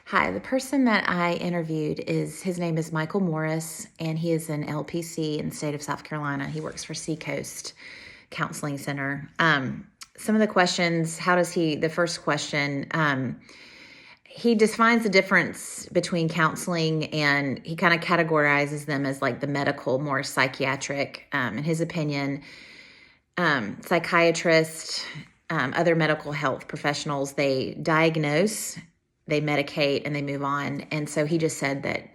Hi, the person that I interviewed his name is Michael Morris, and he is an LPC in the state of South Carolina. He works for Seacoast Counseling Center. Some of the questions, the first question, he defines the difference between counseling, and he kind of categorizes them as like the medical, more psychiatric. In his opinion, psychiatrists, other mental health professionals, they diagnose, they medicate, and they move on. And so he just said that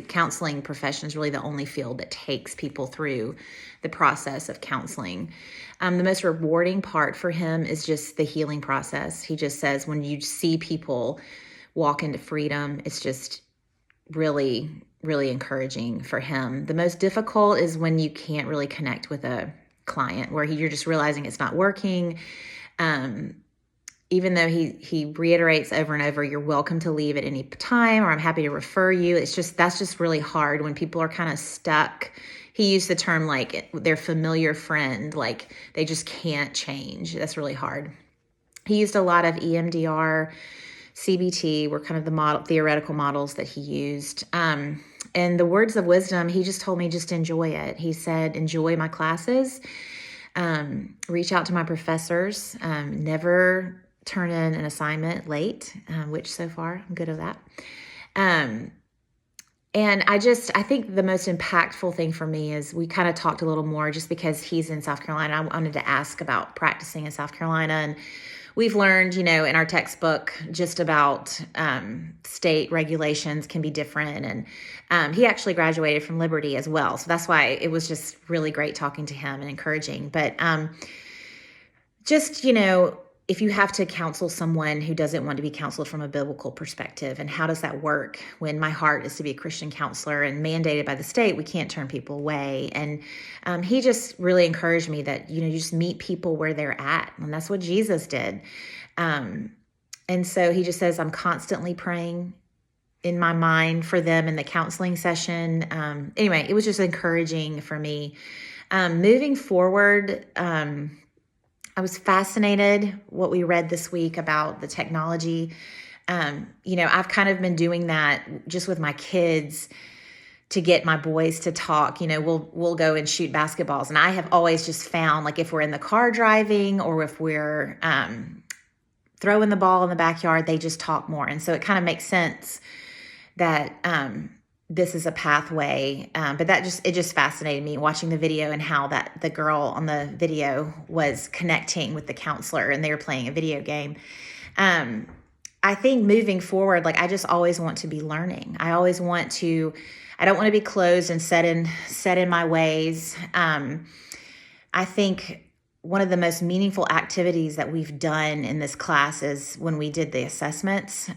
counseling profession is really the only field that takes people through the process of counseling. The most rewarding part for him is just the healing process. He just says when you see people walk into freedom, it's just really, really encouraging for him. The most difficult is when you can't really connect with a client, where you're just realizing it's not working. Even though he reiterates over and over, you're welcome to leave at any time, or I'm happy to refer you. That's just really hard when people are kind of stuck. He used the term like their familiar friend, like they just can't change. That's really hard. He used a lot of EMDR, CBT were kind of the theoretical models that he used. And the words of wisdom, he just told me, just enjoy it. He said, enjoy my classes, reach out to my professors, never turn in an assignment late, which so far I'm good at that. And I think the most impactful thing for me is we kind of talked a little more, just because he's in South Carolina. I wanted to ask about practicing in South Carolina. And we've learned, in our textbook, just about state regulations can be different. And he actually graduated from Liberty as well. So that's why it was just really great talking to him and encouraging. But if you have to counsel someone who doesn't want to be counseled from a biblical perspective, and how does that work when my heart is to be a Christian counselor and mandated by the state, we can't turn people away. And he just really encouraged me that, you just meet people where they're at. And that's what Jesus did. And so he just says, I'm constantly praying in my mind for them in the counseling session. Anyway, it was just encouraging for me. Moving forward, I was fascinated what we read this week about the technology. I've kind of been doing that just with my kids to get my boys to talk. We'll go and shoot basketballs. And I have always just found, like, if we're in the car driving or if we're throwing the ball in the backyard, they just talk more. And so it kind of makes sense that this is a pathway. But it just fascinated me watching the video, and how that the girl on the video was connecting with the counselor and they were playing a video game. I think moving forward, like, I just always want to be learning. I don't want to be closed and set in my ways. I think one of the most meaningful activities that we've done in this class is when we did the assessments.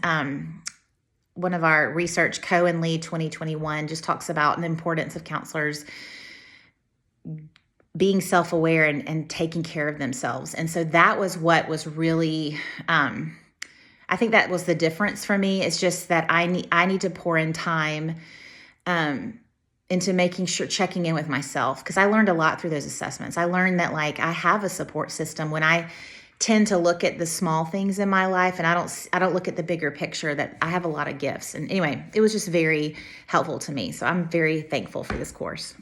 One of our research, Cohen Lee 2021, just talks about the importance of counselors being self-aware and taking care of themselves. And so that was what was really, I think that was the difference for me. It's just that I need to pour in time into making sure, checking in with myself, because I learned a lot through those assessments. I learned that, like, I have a support system when I tend to look at the small things in my life, and I don't look at the bigger picture, that I have a lot of gifts. And anyway, it was just very helpful to me. So I'm very thankful for this course.